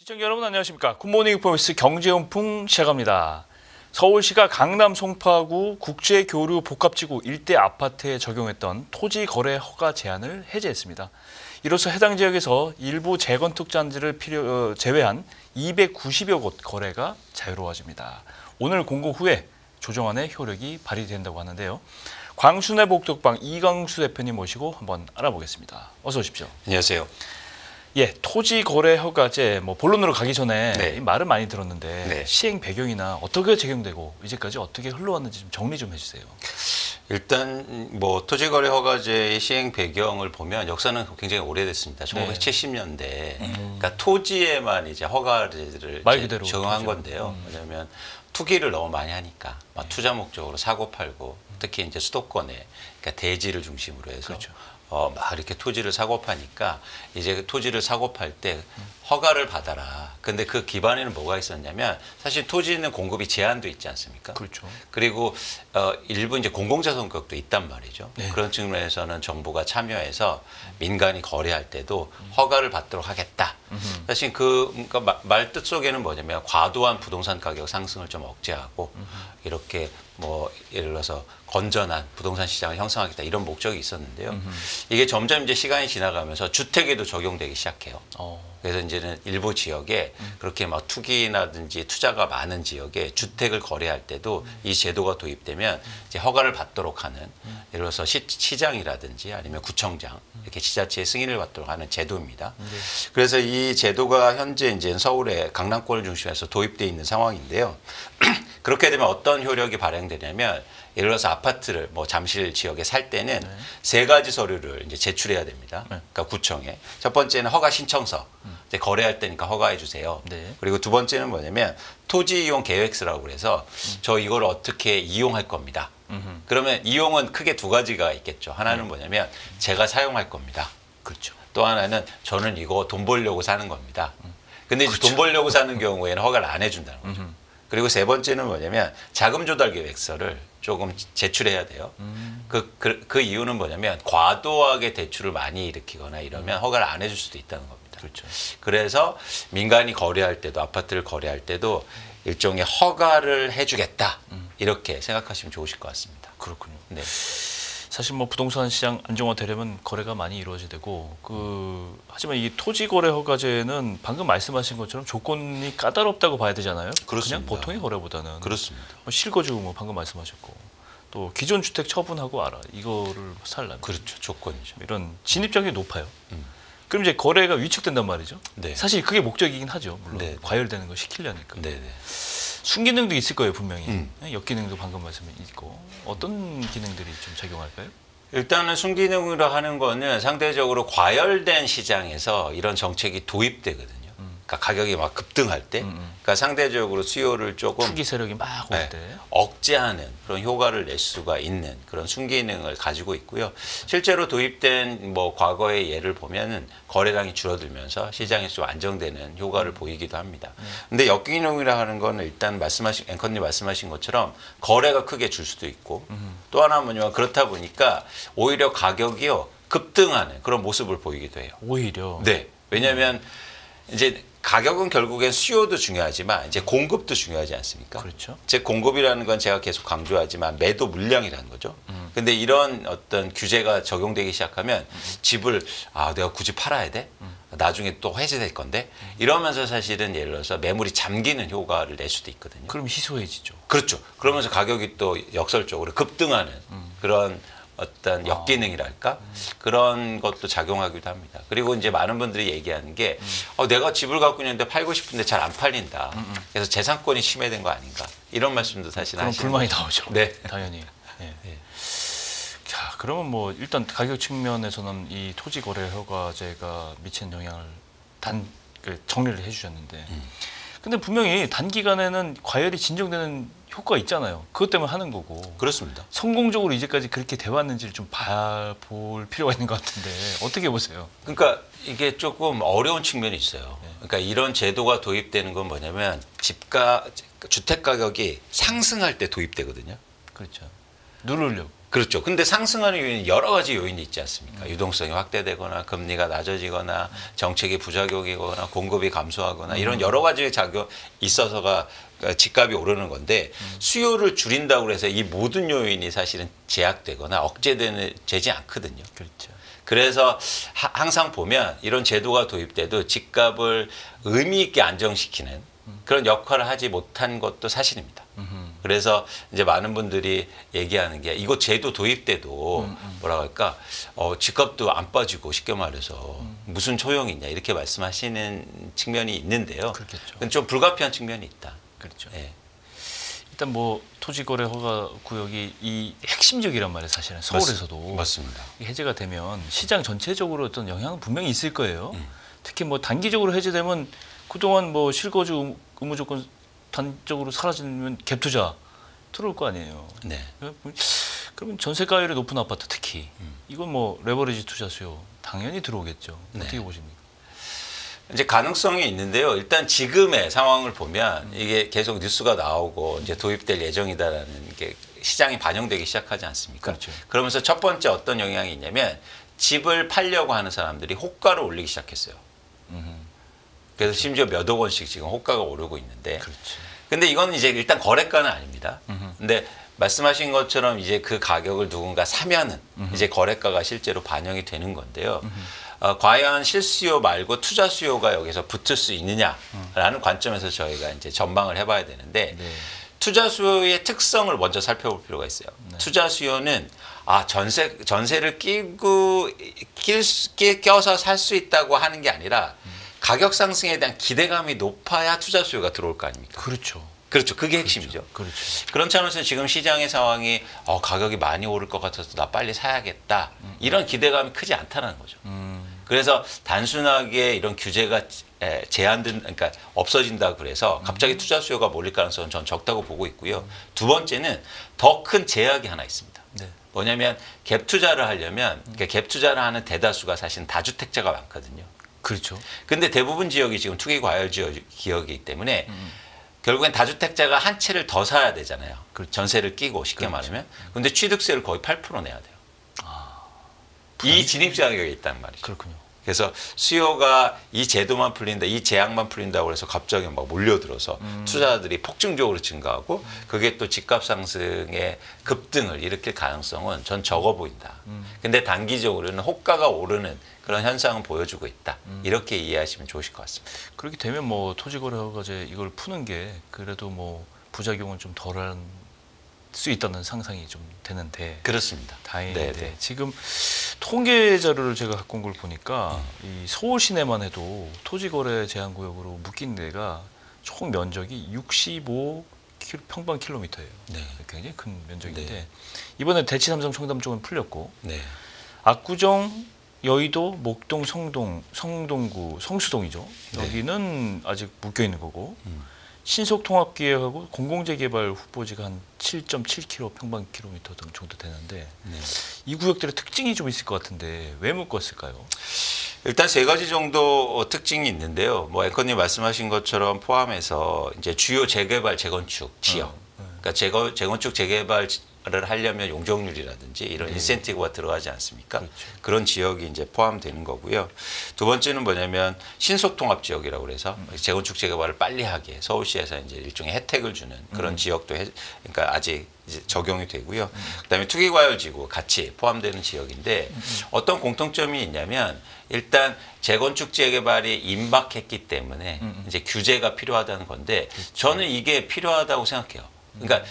시청자 여러분 안녕하십니까. 굿모닝 포커스 경제용품 시작합니다. 서울시가 강남 송파구 국제교류 복합지구 일대 아파트에 적용했던 토지 거래 허가 제한을 해제했습니다. 이로써 해당 지역에서 일부 재건축 단지를 제외한 290여 곳 거래가 자유로워집니다. 오늘 공고 후에 조정안의 효력이 발휘된다고 하는데요. 광순회 복덕방 이광수 대표님 모시고 한번 알아보겠습니다. 어서 오십시오. 안녕하세요. 예, 토지 거래 허가제 본론으로 가기 전에 네. 말을 많이 들었는데 네. 시행 배경이나 어떻게 적용되고 이제까지 어떻게 흘러왔는지 좀 정리 좀 해주세요. 일단 토지거래 허가제의 시행 배경을 보면 역사는 굉장히 오래됐습니다. 1970년대. 그러니까 토지에만 이제 허가제를 말 그대로 적용한 토지요. 건데요. 왜냐하면 투기를 너무 많이 하니까 막 투자 목적으로 사고 팔고 특히 이제 수도권에 그러니까 대지를 중심으로 해서 그렇죠. 막 이렇게 토지를 사고 파니까 이제 토지를 사고 팔 때 허가를 받아라. 근데 그 기반에는 뭐가 있었냐면 사실 토지는 공급이 제한도 있지 않습니까? 그렇죠. 그리고 일부 이제 공공재 성격도 있단 말이죠. 네. 그런 측면에서는 정부가 참여해서 민간이 거래할 때도 허가를 받도록 하겠다. 사실 그러니까 말뜻 속에는 뭐냐면 과도한 부동산 가격 상승을 좀 억제하고 이렇게 예를 들어서 건전한 부동산 시장을 형성하겠다 이런 목적이 있었는데요. 이게 점점 이제 시간이 지나가면서 주택에도 적용되기 시작해요. 그래서 이제는 일부 지역에 그렇게 막 투기나든지 투자가 많은 지역에 주택을 거래할 때도 이 제도가 도입되면 이제 허가를 받도록 하는 예를 들어서 시장이라든지 아니면 구청장 이렇게 지자체의 승인을 받도록 하는 제도입니다. 그래서 이 제도가 현재 이제 서울의 강남권을 중심해서 도입되어 있는 상황인데요. 그렇게 되면 어떤 효력이 발행되냐면 예를 들어서 아파트를 잠실 지역에 살 때는 세 가지 서류를 이제 제출해야 됩니다. 그러니까 구청에 첫 번째는 허가 신청서, 이제 거래할 때니까 허가해 주세요. 네. 그리고 두 번째는 뭐냐면 토지 이용 계획서라고 그래서 저 이걸 어떻게 이용할 겁니다. 그러면 이용은 크게 두 가지가 있겠죠. 하나는 뭐냐면 제가 사용할 겁니다. 그렇죠. 또 하나는 저는 이거 돈 벌려고 사는 겁니다. 근데 이제 그렇죠. 돈 벌려고 사는 경우에는 허가를 안 해준다는 거죠. 그리고 세 번째는 뭐냐면 자금 조달 계획서를 조금 제출해야 돼요. 그 이유는 뭐냐면 과도하게 대출을 많이 일으키거나 이러면 허가를 안 해줄 수도 있다는 겁니다. 그렇죠. 그래서 민간이 거래할 때도 아파트를 거래할 때도 일종의 허가를 해주겠다 이렇게 생각하시면 좋으실 것 같습니다. 그렇군요. 네. 사실 부동산 시장 안정화되려면 거래가 많이 이루어져야 되고 하지만 이 토지 거래 허가제는 방금 말씀하신 것처럼 조건이 까다롭다고 봐야 되잖아요. 그렇습니다. 그냥 보통의 거래보다는 그렇습니다. 실거주 방금 말씀하셨고 또 기존 주택 처분하고 알아 이거를 살려면 그렇죠. 조건이죠. 이런 진입장벽이 높아요. 그럼 이제 거래가 위축된단 말이죠. 네. 사실 그게 목적이긴 하죠. 물론 네. 과열되는 거 시키려니까. 네네. 순기능도 있을 거예요 분명히. 역기능도 방금 말씀에 있고 어떤 기능들이 좀 작용할까요? 일단은 순기능으로 하는 거는 상대적으로 과열된 시장에서 이런 정책이 도입되거든요. 그러니까 가격이 막 급등할 때, 그러니까 상대적으로 수요를 조금 투기 세력이 막 올 때. 억제하는 그런 효과를 낼 수가 있는 그런 순기능을 가지고 있고요. 실제로 도입된 과거의 예를 보면은 거래량이 줄어들면서 시장에서 좀 안정되는 효과를 보이기도 합니다. 근데 역기능이라 하는 거는 일단 앵커님 말씀하신 것처럼 거래가 크게 줄 수도 있고 또 하나 뭐냐면 그렇다 보니까 오히려 가격이요 급등하는 그런 모습을 보이기도 해요. 오히려. 네. 왜냐하면 이제 가격은 결국엔 수요도 중요하지만 이제 공급도 중요하지 않습니까? 그렇죠. 즉 공급이라는 건 제가 계속 강조하지만 매도 물량이라는 거죠. 근데 이런 어떤 규제가 적용되기 시작하면 집을 내가 굳이 팔아야 돼? 나중에 또 해제될 건데 이러면서 사실은 예를 들어서 매물이 잠기는 효과를 낼 수도 있거든요. 그럼 희소해지죠. 그렇죠. 그러면서 가격이 또 역설적으로 급등하는 그런 어떤 역기능이랄까 그런 것도 작용하기도 합니다. 그리고 이제 많은 분들이 얘기하는 게 내가 집을 갖고 있는데 팔고 싶은데 잘 안 팔린다. 그래서 재산권이 침해된 거 아닌가 이런 말씀도 사실 그럼 하시는 불만이 거죠. 나오죠. 네. 당연히. 네. 네. 자, 그러면 일단 가격 측면에서는 이 토지 거래 허가제가 미치는 영향을 정리를 해주셨는데, 근데 분명히 단기간에는 과열이 진정되는 효과가 있잖아요. 그것 때문에 하는 거고. 그렇습니다. 성공적으로 이제까지 그렇게 돼왔는지를 좀 볼 필요가 있는 것 같은데 어떻게 보세요? 그러니까 이게 조금 어려운 측면이 있어요. 그러니까 이런 제도가 도입되는 건 뭐냐면 주택 가격이 상승할 때 도입되거든요. 그렇죠. 누르려고. 그렇죠. 근데 상승하는 요인은 여러 가지 요인이 있지 않습니까? 유동성이 확대되거나 금리가 낮아지거나 정책의 부작용이거나 공급이 감소하거나 이런 여러 가지의 작용이 있어서가 집값이 오르는 건데 수요를 줄인다고 해서 이 모든 요인이 사실은 제약되거나 억제되지 않거든요. 그렇죠. 그래서 항상 보면 이런 제도가 도입돼도 집값을 의미 있게 안정시키는 그런 역할을 하지 못한 것도 사실입니다. 그래서 이제 많은 분들이 얘기하는 게 이거 제도 도입돼도 뭐라 할까 집값도 안 빠지고 쉽게 말해서 무슨 소용이 있냐 이렇게 말씀하시는 측면이 있는데요. 그렇겠죠. 그건 좀 불가피한 측면이 있다. 그렇죠. 예. 일단 뭐 토지거래 허가 구역이 이 핵심적이란 말이에요. 사실은 서울에서도 맞습니다. 해제가 되면 시장 전체적으로 어떤 영향은 분명히 있을 거예요. 특히 뭐 단기적으로 해제되면 그동안 뭐 실거주 의무 조건 단적으로 사라지면 갭 투자 들어올 거 아니에요. 네. 그러면 전세가율이 높은 아파트 특히 이건 뭐 레버리지 투자 수요 당연히 들어오겠죠. 네. 어떻게 보십니까? 이제 가능성이 있는데요. 일단 지금의 상황을 보면 이게 계속 뉴스가 나오고 이제 도입될 예정이다라는 게 시장에 반영되기 시작하지 않습니까? 그렇죠. 그러면서 첫 번째 어떤 영향이 있냐면 집을 팔려고 하는 사람들이 호가를 올리기 시작했어요. 그래서 심지어 몇 억 원씩 지금 호가가 오르고 있는데. 그렇지. 근데 이건 이제 일단 거래가는 아닙니다. 근데 말씀하신 것처럼 이제 그 가격을 누군가 사면은 이제 거래가가 실제로 반영이 되는 건데요. 과연 실수요 말고 투자 수요가 여기서 붙을 수 있느냐라는 관점에서 저희가 이제 전망을 해봐야 되는데 네. 투자 수요의 특성을 먼저 살펴볼 필요가 있어요. 네. 투자 수요는 전세를 껴서 살 수 있다고 하는 게 아니라 가격 상승에 대한 기대감이 높아야 투자 수요가 들어올 거 아닙니까? 그렇죠. 그렇죠. 그게 핵심이죠. 그렇죠. 그런 차원에서 지금 시장의 상황이 가격이 많이 오를 것 같아서 나 빨리 사야겠다. 이런 기대감이 크지 않다는 거죠. 그래서 단순하게 이런 규제가 그러니까 없어진다 그래서 갑자기 투자 수요가 몰릴 가능성은 전 적다고 보고 있고요. 두 번째는 더 큰 제약이 하나 있습니다. 네. 뭐냐면 갭 투자를 하려면 갭 투자를 하는 대다수가 사실 다주택자가 많거든요. 그렇죠. 근데 대부분 지역이 지금 투기 과열 지역이기 때문에 결국엔 다주택자가 한 채를 더 사야 되잖아요. 그렇죠. 전세를 끼고 쉽게 그렇죠. 말하면. 근데 취득세를 거의 8% 내야 돼요. 이 진입장벽이 있단 말이죠. 그렇군요. 그래서 수요가 이 제도만 풀린다, 이 제약만 풀린다고 해서 갑자기 막 몰려들어서 투자자들이 폭증적으로 증가하고 그게 또 집값 상승의 급등을 일으킬 가능성은 전 적어 보인다. 근데 단기적으로는 호가가 오르는 그런 현상은 보여주고 있다. 이렇게 이해하시면 좋으실 것 같습니다. 그렇게 되면 뭐 토지거래 허가제 이걸 푸는 게 그래도 뭐 부작용은 좀 덜한 수 있다는 상상이 좀 되는데 그렇습니다. 다행인데 네. 지금 통계 자료를 제가 갖고 온 걸 보니까 이 서울 시내만 해도 토지거래 제한구역으로 묶인 데가 총 면적이 65 평방 킬로미터예요. 네. 굉장히 큰 면적인데 네. 이번에 대치 삼성 청담 쪽은 풀렸고 네. 압구정 여의도 목동 성동구 성수동이죠. 네. 여기는 아직 묶여 있는 거고 신속통합기획하고 공공재개발 후보지가 한 7.7km 평방 킬로미터 정도 되는데 네. 이 구역들의 특징이 좀 있을 것 같은데 왜 묶었을까요? 일단 세 가지 정도 특징이 있는데요. 뭐 앵커님 말씀하신 것처럼 포함해서 이제 주요 재개발 재건축 지역, 그러니까 재건축 재개발을 하려면 용적률이라든지 이런 인센티브가 들어가지 않습니까? 그렇죠. 그런 지역이 이제 포함되는 거고요. 두 번째는 뭐냐면 신속통합 지역이라고 그래서 재건축 재개발을 빨리 하게 서울시에서 이제 일종의 혜택을 주는 그런 지역도 그러니까 아직 이제 적용이 되고요. 그다음에 투기과열지구 같이 포함되는 지역인데 어떤 공통점이 있냐면 일단 재건축 재개발이 임박했기 때문에 이제 규제가 필요하다는 건데 저는 이게 필요하다고 생각해요. 그러니까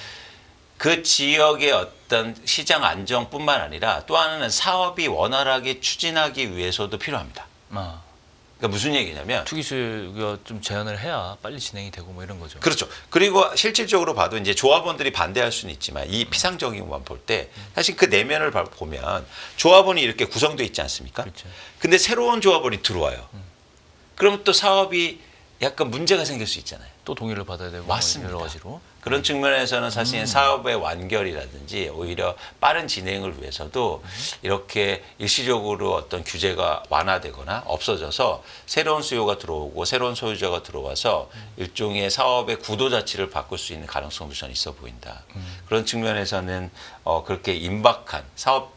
그 지역의 어떤 시장 안정뿐만 아니라 또 하나는 사업이 원활하게 추진하기 위해서도 필요합니다. 그러니까 무슨 얘기냐면 투기수요가 좀 제한을 해야 빨리 진행이 되고 뭐 이런 거죠. 그렇죠. 그리고 실질적으로 봐도 이제 조합원들이 반대할 수는 있지만 이 피상적인 것만 볼 때 사실 그 내면을 보면 조합원이 이렇게 구성되어 있지 않습니까? 그렇죠. 근데 새로운 조합원이 들어와요. 그러면 또 사업이 약간 문제가 생길 수 있잖아요. 또 또 동의를 받아야 되고 맞습니다. 여러 가지로. 그런 측면에서는 사실 사업의 완결이라든지 오히려 빠른 진행을 위해서도 이렇게 일시적으로 어떤 규제가 완화되거나 없어져서 새로운 수요가 들어오고 새로운 소유자가 들어와서 일종의 사업의 구도 자체를 바꿀 수 있는 가능성이 우선 있어 보인다. 그런 측면에서는 그렇게 임박한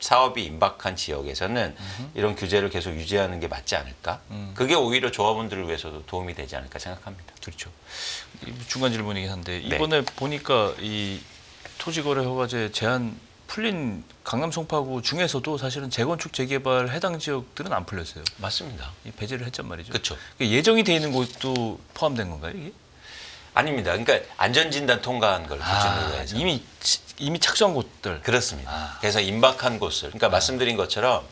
사업이 임박한 지역에서는 이런 규제를 계속 유지하는 게 맞지 않을까? 그게 오히려 조합원들을 위해서도 도움이 되지 않을까 생각합니다. 그렇죠. 중간 질문이긴 한데 네. 이번에 보니까 이 토지거래 허가제 제한 풀린 강남 송파구 중에서도 사실은 재건축 재개발 해당 지역들은 안 풀렸어요. 맞습니다. 이 배제를 했단 말이죠. 그렇죠. 예정이 돼 있는 곳도 포함된 건가요, 이게? 아닙니다. 그러니까 안전진단 통과한 걸 기준으로 해서 이미 착수한 곳들. 그렇습니다. 그래서 임박한 곳을 그러니까 말씀드린 것처럼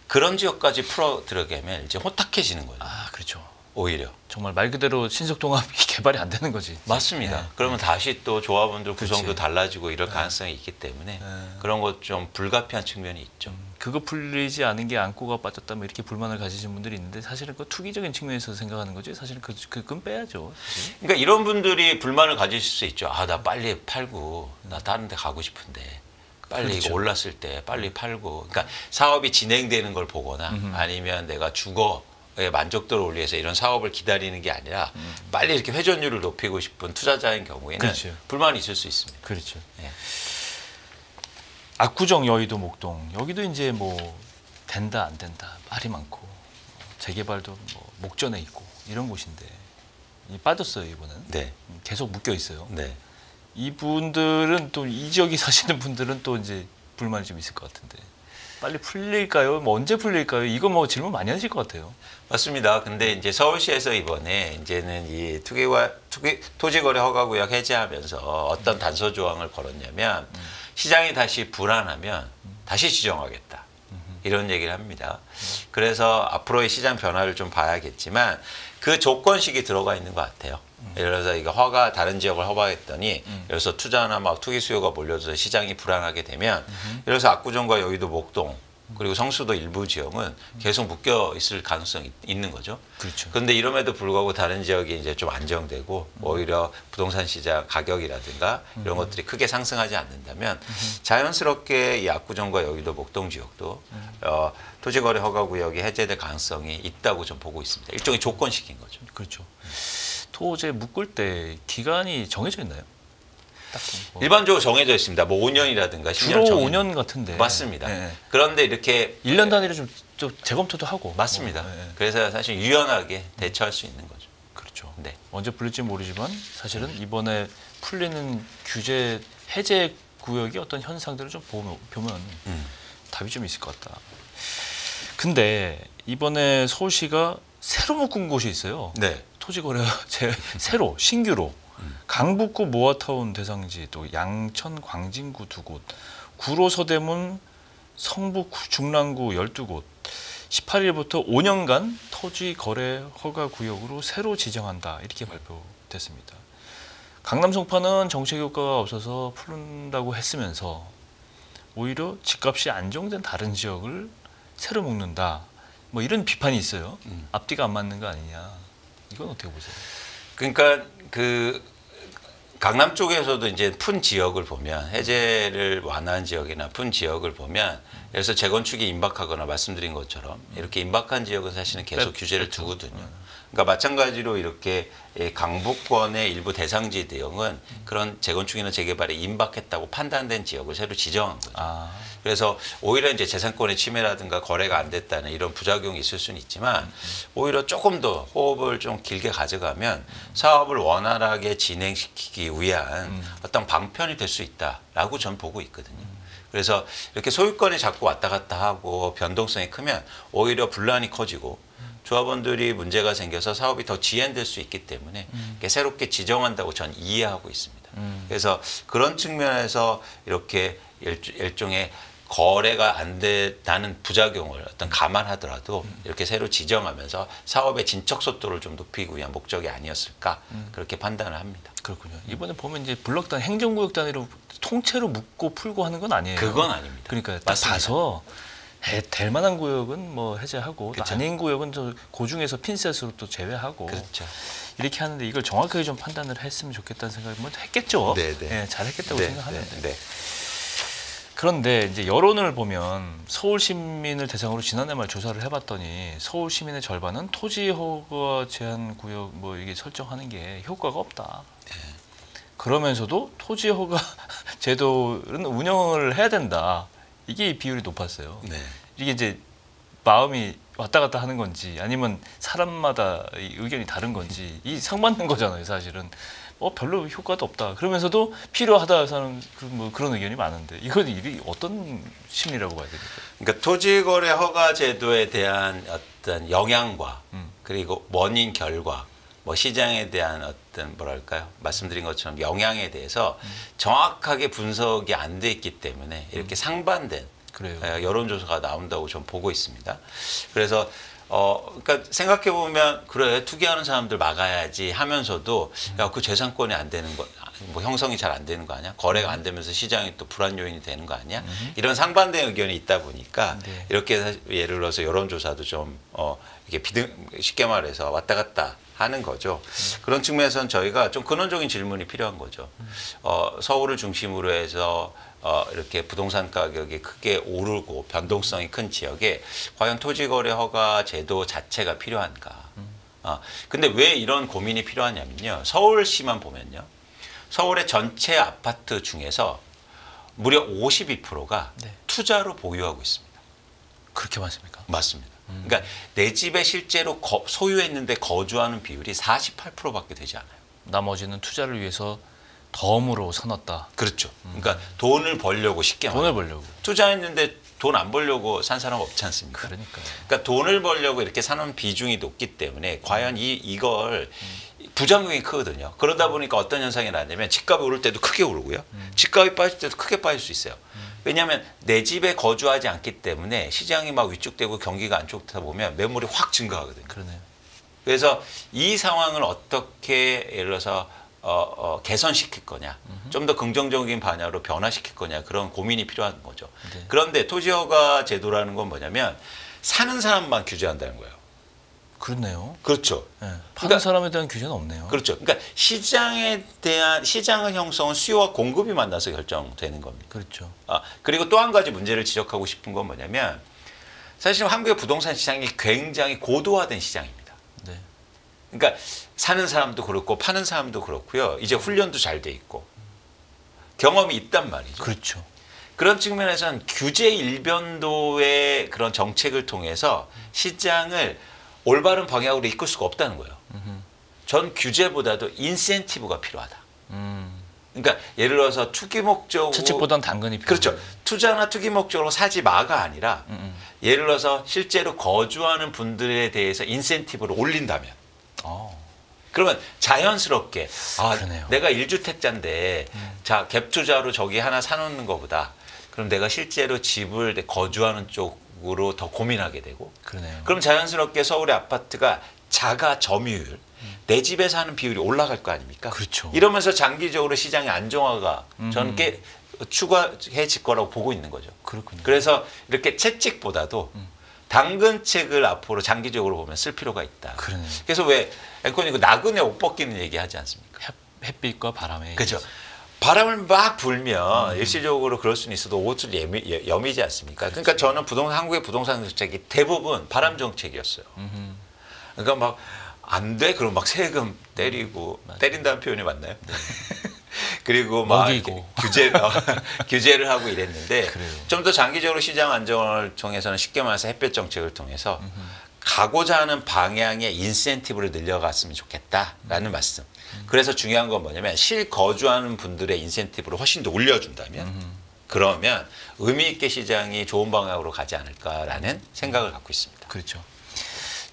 그런 지역까지 풀어 들어가면 이제 호탁해지는 거예요. 그렇죠. 오히려. 정말 말 그대로 신속통합이 개발이 안 되는 거지. 맞습니다. 네. 그러면 다시 또 조합원들 구성도 그렇지. 달라지고 이럴 가능성이 있기 때문에 그런 것 좀 불가피한 측면이 있죠. 그거 풀리지 않은 게 안고가 빠졌다 뭐 이렇게 불만을 가지신 분들이 있는데 사실은 그 투기적인 측면에서 생각하는 거지 사실은 그건 빼야죠. 사실. 그러니까 이런 분들이 불만을 가지실 수 있죠. 나 빨리 팔고 나 다른 데 가고 싶은데 빨리 그렇죠. 이거 올랐을 때 빨리 팔고 그러니까 사업이 진행되는 걸 보거나 아니면 내가 주거의 만족도를 올리기 위해서 이런 사업을 기다리는 게 아니라 빨리 이렇게 회전율을 높이고 싶은 투자자인 경우에는 그렇죠. 불만이 있을 수 있습니다. 그렇죠. 예. 압구정, 여의도, 목동 여기도 이제 뭐 된다 안 된다 말이 많고 재개발도 뭐 목전에 있고 이런 곳인데 빠졌어요 이번은. 네. 계속 묶여 있어요. 네. 이분들은 또 이 지역에 사시는 분들은 또 이제 불만이 좀 있을 것 같은데 빨리 풀릴까요? 뭐 언제 풀릴까요? 이거 뭐 질문 많이 하실 것 같아요. 맞습니다. 근데 이제 서울시에서 이번에 이제는 이 토지거래 허가구역 해제하면서 어떤 단서 조항을 걸었냐면 시장이 다시 불안하면 다시 지정하겠다. 이런 얘기를 합니다. 그래서 앞으로의 시장 변화를 좀 봐야겠지만 그 조건식이 들어가 있는 것 같아요. 예를 들어서 이거 다른 지역을 허가했더니 예를 들어서 투자나 막 투기 수요가 몰려서 시장이 불안하게 되면 예를 들어서 압구정과 여의도, 목동 그리고 성수도 일부 지역은 계속 묶여 있을 가능성이 있는 거죠. 그렇죠. 그런데 이럼에도 불구하고 다른 지역이 이제 좀 안정되고 오히려 부동산 시장 가격이라든가 이런 것들이 크게 상승하지 않는다면 자연스럽게 이 압구정과 여의도, 목동 지역도 토지거래 허가구역이 해제될 가능성이 있다고 좀 보고 있습니다. 일종의 조건식인 거죠. 그렇죠. 토지에 묶을 때 기간이 정해져 있나요? 딱 뭐. 일반적으로 정해져 있습니다. 뭐 5년이라든가 10년 주로 정해. 5년 같은데. 맞습니다. 네. 그런데 이렇게 1년 단위로 좀 재검토도 하고. 맞습니다. 네. 그래서 사실 유연하게 대처할 수 있는 거죠. 그렇죠. 네. 언제 풀릴지 모르지만 사실은 이번에 풀리는 규제 해제 구역이 어떤 현상들을 좀 보면 답이 좀 있을 것 같다. 근데 이번에 서울시가 새로 묶은 곳이 있어요. 네. 토지거래 새로 신규로 강북구 모아타운 대상지 또 양천 광진구 2곳 구로 서대문 성북 중랑구 12곳 18일부터 5년간 토지거래 허가 구역으로 새로 지정한다 이렇게 발표됐습니다. 강남 송파는 정책 효과가 없어서 풀린다고 했으면서 오히려 집값이 안정된 다른 지역을 새로 묶는다 뭐 이런 비판이 있어요. 앞뒤가 안 맞는 거 아니냐. 이건 어떻게 보세요? 그러니까 그 강남 쪽에서도 이제 푼 지역을 보면 해제를 완화한 지역이나 푼 지역을 보면 그래서 재건축이 임박하거나 말씀드린 것처럼 이렇게 임박한 지역은 사실은 계속 규제를 두거든요. 그러니까 마찬가지로 이렇게 강북권의 일부 대상지 대형은 그런 재건축이나 재개발에 임박했다고 판단된 지역을 새로 지정한 거죠. 그래서 오히려 이제 재산권의 침해라든가 거래가 안 됐다는 이런 부작용이 있을 수는 있지만 오히려 조금 더 호흡을 좀 길게 가져가면 사업을 원활하게 진행시키기 위한 어떤 방편이 될 수 있다라고 전 보고 있거든요. 그래서 이렇게 소유권이 자꾸 왔다 갔다 하고 변동성이 크면 오히려 분란이 커지고 조합원들이 문제가 생겨서 사업이 더 지연될 수 있기 때문에 새롭게 지정한다고 전 이해하고 있습니다. 그래서 그런 측면에서 이렇게 일종의 거래가 안 된다는 부작용을 어떤 감안하더라도 이렇게 새로 지정하면서 사업의 진척 속도를 좀 높이기 위한 목적이 아니었을까 그렇게 판단을 합니다. 그렇군요. 이번에 보면 이제 블럭 행정구역 단위로 통째로 묶고 풀고 하는 건 아니에요. 그건 아닙니다. 그러니까 딱 맞습니다. 봐서 될 만한 구역은 뭐 해제하고 또 그렇죠. 아닌 구역은 또 그 중에서 핀셋으로 또 제외하고 그렇죠. 이렇게 하는데 이걸 정확하게 좀 판단을 했으면 좋겠다는 생각을 뭐 했겠죠. 네, 네. 예, 잘 했겠다고 네, 생각하는데. 네, 네. 그런데 이제 여론을 보면 서울 시민을 대상으로 지난해 말 조사를 해봤더니 서울 시민의 절반은 토지 허가 제한 구역 뭐 이게 설정하는 게 효과가 없다. 그러면서도 토지 허가 제도는 운영을 해야 된다. 이게 비율이 높았어요. 네. 이게 이제 마음이 왔다 갔다 하는 건지 아니면 사람마다 이 의견이 다른 건지 이 상맞는 거잖아요, 사실은. 별로 효과도 없다. 그러면서도 필요하다 하는 뭐 그런 의견이 많은데 이건 이게 어떤 심리라고 봐야 됩니까? 그러니까 토지거래 허가 제도에 대한 어떤 영향과 그리고 원인 결과 뭐 시장에 대한 어떤 뭐랄까요 말씀드린 것처럼 영향에 대해서 정확하게 분석이 안 돼 있기 때문에 이렇게 상반된 그래요. 여론조사가 나온다고 좀 보고 있습니다. 그래서 그러니까 생각해 보면 그래 투기하는 사람들 막아야지 하면서도 야 그 재산권이 안 되는 거, 뭐 형성이 잘 안 되는 거 아니야? 거래가 안 되면서 시장이 또 불안 요인이 되는 거 아니야? 이런 상반된 의견이 있다 보니까 네. 이렇게 예를 들어서 여론조사도 좀 이렇게 쉽게 말해서 왔다 갔다 하는 거죠. 그런 측면에서는 저희가 좀 근원적인 질문이 필요한 거죠. 서울을 중심으로 해서 이렇게 부동산 가격이 크게 오르고 변동성이 큰 지역에 과연 토지거래 허가 제도 자체가 필요한가? 근데 왜 이런 고민이 필요하냐면요. 서울시만 보면요. 서울의 전체 아파트 중에서 무려 52%가 네. 투자로 보유하고 있습니다. 그렇게 많습니까? 맞습니다. 그러니까 내 집에 실제로 소유했는데 거주하는 비율이 48%밖에 되지 않아요. 나머지는 투자를 위해서 덤으로 사놨다. 그렇죠. 그러니까 돈을 벌려고 쉽게 돈을 말하면. 벌려고. 투자했는데 돈 안 벌려고 산 사람 없지 않습니까? 그러니까요. 그러니까 돈을 벌려고 이렇게 사는 비중이 높기 때문에 과연 이걸 부작용이 크거든요. 그러다 보니까 어떤 현상이 나냐면 집값이 오를 때도 크게 오르고요. 집값이 빠질 때도 크게 빠질 수 있어요. 왜냐하면 내 집에 거주하지 않기 때문에 시장이 막 위축되고 경기가 안 좋다 보면 매물이 확 증가하거든요. 그러네요. 그래서 이 상황을 어떻게 예를 들어서 개선시킬 거냐, 좀 더 긍정적인 방향으로 변화시킬 거냐 그런 고민이 필요한 거죠. 네. 그런데 토지허가 제도라는 건 뭐냐면 사는 사람만 규제한다는 거예요. 그렇네요. 그렇죠. 네. 파는 그러니까 사람에 대한 규제는 없네요. 그렇죠. 그러니까 시장에 대한 시장의 형성은 수요와 공급이 만나서 결정되는 겁니다. 그렇죠. 그리고 또 한 가지 문제를 지적하고 싶은 건 뭐냐면 사실 한국의 부동산 시장이 굉장히 고도화된 시장입니다. 네. 그러니까 사는 사람도 그렇고 파는 사람도 그렇고요. 이제 훈련도 잘 돼 있고 경험이 있단 말이죠. 그렇죠. 그런 측면에서는 규제 일변도의 그런 정책을 통해서 시장을 올바른 방향으로 이끌 수가 없다는 거예요. 전 규제보다도 인센티브가 필요하다. 그러니까 예를 들어서 투기 목적으로 채찍보단 당근이 필요해요. 그렇죠. 투자나 투기 목적으로 사지 마가 아니라 예를 들어서 실제로 거주하는 분들에 대해서 인센티브를 올린다면 그러면 자연스럽게 그러네요. 내가 1주택자인데 자, 갭 투자로 저기 하나 사놓는 것보다 그럼 내가 실제로 집을 거주하는 쪽으로 더 고민하게 되고 그러네요. 그럼 자연스럽게 서울의 아파트가 자가 점유율 내 집에 사는 비율이 올라갈 거 아닙니까? 그렇죠. 이러면서 장기적으로 시장의 안정화가 저는 꽤 추가해질 거라고 보고 있는 거죠. 그렇군요. 그래서 이렇게 채찍보다도 당근책을 앞으로 장기적으로 보면 쓸 필요가 있다. 그러네요. 그래서 왜 앵커님 그 나그네 옷 벗기는 얘기 하지 않습니까? 햇빛과 바람에. 그렇죠. 바람을 막 불면 일시적으로 그럴 수는 있어도 옷을 여미지 않습니까? 그러니까 저는 한국의 부동산 정책이 대부분 바람 정책이었어요. 그러니까 막 안 돼? 그럼 막 세금 때리고 때린다는 표현이 맞나요? 네. 그리고 막 규제를 하고 이랬는데 좀 더 장기적으로 시장 안정을 통해서는 쉽게 말해서 햇볕 정책을 통해서 가고자 하는 방향의 인센티브를 늘려갔으면 좋겠다라는 말씀. 그래서 중요한 건 뭐냐면 실거주하는 분들의 인센티브를 훨씬 더 올려준다면 그러면 의미 있게 시장이 좋은 방향으로 가지 않을까라는 생각을 갖고 있습니다. 그렇죠.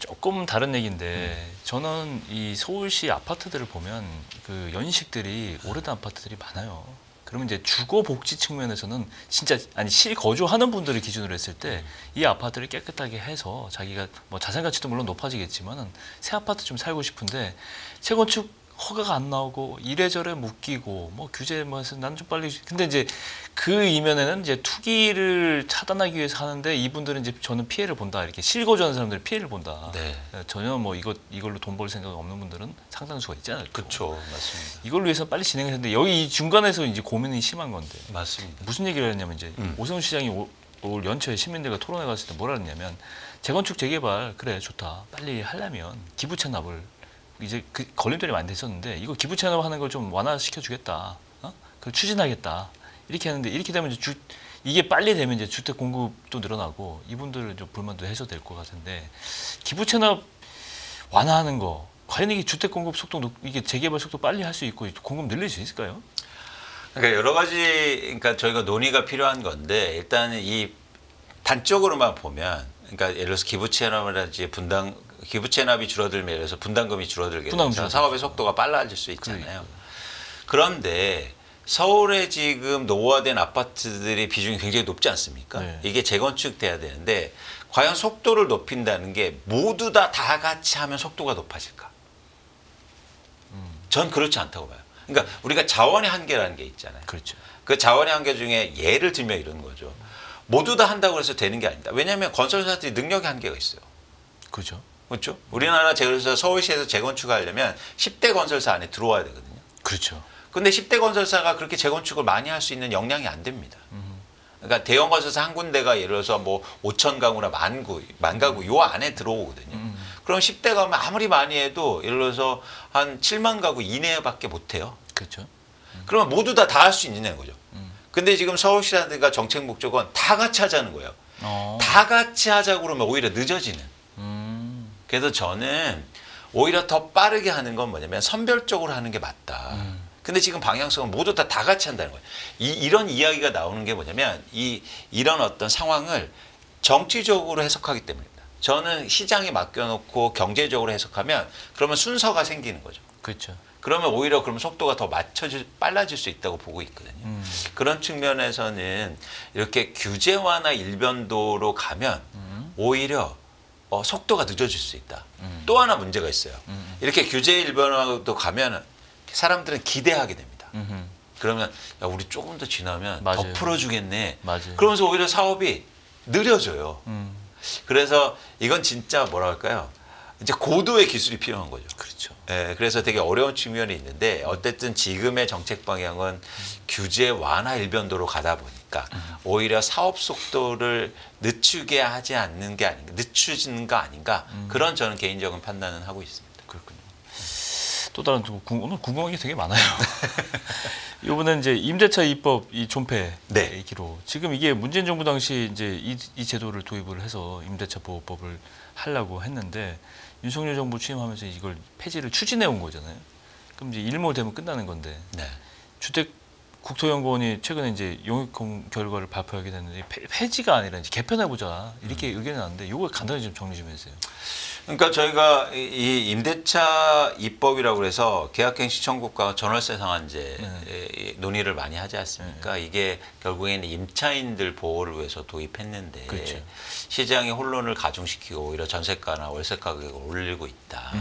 조금 다른 얘기인데 저는 이 서울시 아파트들을 보면 그 연식들이 오래된 아파트들이 많아요. 그러면 이제 주거 복지 측면에서는 진짜 실거주하는 분들을 기준으로 했을 때 이 아파트를 깨끗하게 해서 자기가 뭐 자산 가치도 물론 높아지겠지만은 새 아파트 좀 살고 싶은데 재건축 허가가 안 나오고 이래저래 묶이고 뭐 규제 뭐 해서 난 좀 빨리 근데 이제 그 이면에는 이제 투기를 차단하기 위해서 하는데 이분들은 이제 저는 피해를 본다 이렇게 실거주하는 사람들은 피해를 본다. 네. 전혀 뭐 이걸로 돈 벌 생각 없는 분들은 상당수가 있지 않을까. 그렇죠, 맞습니다. 이걸로 해서 빨리 진행을 했는데 여기 이 중간에서 이제 고민이 심한 건데 맞습니다. 무슨 얘기를 했냐면 이제 오세훈 시장이 올 연초에 시민들과 토론회 갔을 때 뭐라 그랬냐면 재건축 재개발 그래 좋다 빨리 하려면 기부 채납을 이제 그 걸림돌이 많이 됐었는데 이거 기부 채납하는 걸 좀 완화시켜 주겠다. 그걸 추진하겠다. 이렇게 하는데 이렇게 되면 이제 이게 빨리 되면 이제 주택 공급도 늘어나고 이분들 좀 불만도 해소될 것 같은데 기부 채납 완화하는 거 과연 이게 주택 공급 속도 이게 재개발 속도 빨리 할 수 있고 공급 늘릴 수 있을까요? 그러니까 여러 가지 그러니까 저희가 논의가 필요한 건데 일단 이 단적으로만 보면 그러니까 예를 들어서 기부 채납이라든지 기부 채납이 줄어들면 예를 들어서 분담금이 줄어들게 되면 사업의 속도가 빨라질 수 있잖아요. 그런데 서울에 지금 노후화된 아파트들의 비중이 굉장히 높지 않습니까? 네. 이게 재건축돼야 되는데 과연 속도를 높인다는 게 모두 다 같이 하면 속도가 높아질까? 전 그렇지 않다고 봐요. 그러니까 우리가 자원의 한계라는 게 있잖아요. 그렇죠. 그 자원의 한계 중에 예를 들면 이런 거죠. 모두 다 한다고 해서 되는 게 아니다. 왜냐하면 건설사들이 능력의 한계가 있어요. 그렇죠. 그렇죠? 우리나라 그래서 서울시에서 재건축하려면 10대 건설사 안에 들어와야 되거든요. 그렇죠. 근데 10대 건설사가 그렇게 재건축을 많이 할 수 있는 역량이 안 됩니다. 그러니까 대형 건설사 한 군데가 예를 들어서 뭐 5천 가구나 만 가구 요 안에 들어오거든요. 그럼 10대 가면 아무리 많이 해도 예를 들어서 한 7만 가구 이내밖에 못 해요. 그렇죠. 그러면 모두 다 할 수 있느냐는 거죠. 근데 지금 서울시라든가 정책 목적은 다 같이 하자는 거예요. 다 같이 하자고 그러면 오히려 늦어지는. 그래서 저는 오히려 더 빠르게 하는 건 뭐냐면 선별적으로 하는 게 맞다. 근데 지금 방향성은 모두 다 같이 한다는 거예요. 이런 이야기가 나오는 게 뭐냐면 이런 어떤 상황을 정치적으로 해석하기 때문입니다. 저는 시장에 맡겨놓고 경제적으로 해석하면 그러면 순서가 생기는 거죠. 그렇죠. 그러면 오히려 그럼 속도가 더 빨라질 수 있다고 보고 있거든요. 그런 측면에서는 이렇게 규제 완화 일변도로 가면 오히려 속도가 늦어질 수 있다. 또 하나 문제가 있어요. 이렇게 규제 일변화도 가면 사람들은 기대하게 됩니다. 그러면 야, 우리 조금 더 지나면 맞아요. 더 풀어주겠네. 맞아요. 그러면서 오히려 사업이 느려져요. 그래서 이건 진짜 뭐라 할까요? 이제 고도의 기술이 필요한 거죠. 그렇죠. 예, 그래서 되게 어려운 측면이 있는데 어쨌든 지금의 정책 방향은 규제 완화 일변도로 가다 보니까 오히려 사업 속도를 늦추게 하지 않는 게 아닌가, 늦추지는 거 아닌가 그런 저는 개인적인 판단은 하고 있습니다. 그렇군요. 또 다른 오늘 궁금한 게 되게 많아요. 이번에 이제 임대차 입법 이 존폐 네. 기로 지금 이게 문재인 정부 당시 이제 이 제도를 도입을 해서 임대차 보호법을 하려고 했는데 윤석열 정부 취임하면서 이걸 폐지를 추진해 온 거잖아요. 그럼 이제 일몰되면 끝나는 건데 네. 주택 국토연구원이 최근에 이제 용역 결과를 발표하게 됐는데 폐지가 아니라 이제 개편해 보자 이렇게 의견이 나왔는데 이거 간단히 좀 정리 좀 해주세요. 그러니까 저희가 이 임대차 입법이라고 해서 계약갱신 청구과 전월세 상한제 논의를 많이 하지 않습니까? 이게 결국에는 임차인들 보호를 위해서 도입했는데 그렇죠. 시장의 혼돈을 가중시키고 오히려 전세가나 월세 가격을 올리고 있다.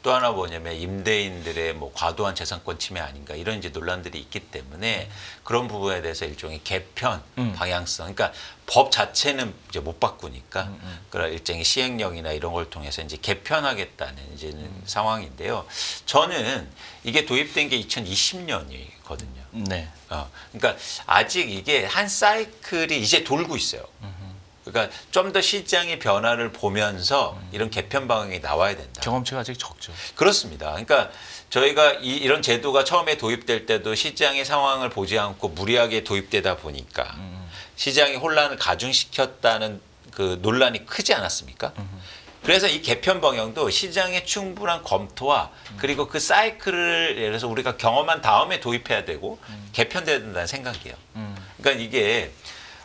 또 하나 뭐냐면 임대인들의 뭐 과도한 재산권 침해 아닌가 이런 이제 논란들이 있기 때문에 그런 부분에 대해서 일종의 개편 방향성, 그러니까 법 자체는 이제 못 바꾸니까 그런 일종의 시행령이나 이런 걸 통해서 이제 개편하겠다는 이제는 상황인데요. 저는 이게 도입된 게 2020년이거든요. 네. 그러니까 아직 이게 한 사이클이 이제 돌고 있어요. 그러니까 좀 더 시장의 변화를 보면서 이런 개편 방향이 나와야 된다. 경험치가 아직 적죠. 그렇습니다. 그러니까 저희가 이런 제도가 처음에 도입될 때도 시장의 상황을 보지 않고 무리하게 도입되다 보니까 시장의 혼란을 가중시켰다는 그 논란이 크지 않았습니까? 그래서 이 개편 방향도 시장의 충분한 검토와 그리고 그 사이클을 예를 들어서 우리가 경험한 다음에 도입해야 되고 개편돼야 된다는 생각이에요. 그러니까 이게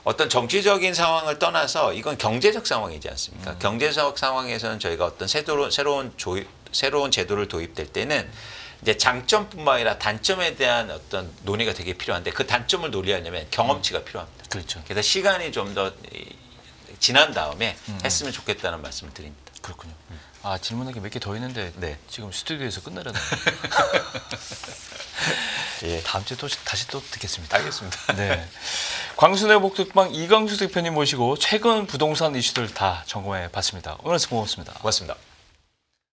어떤 정치적인 상황을 떠나서 이건 경제적 상황이지 않습니까? 경제적 상황에서는 저희가 어떤 새로운 제도를 도입될 때는 이제 장점뿐만 아니라 단점에 대한 어떤 논의가 되게 필요한데 그 단점을 논의하려면 경험치가 필요합니다. 그렇죠. 그래서 시간이 좀 더 지난 다음에 했으면 좋겠다는 말씀을 드립니다. 그렇군요. 아, 질문할 게 몇 개 더 있는데 네. 지금 스튜디오에서 끝나려나. 예. 다음 주에 또 다시 또 듣겠습니다. 알겠습니다. 네. 광순의 복덕방 이광수 대표님 모시고 최근 부동산 이슈들 다 점검해 봤습니다. 오늘 고맙습니다. 고맙습니다.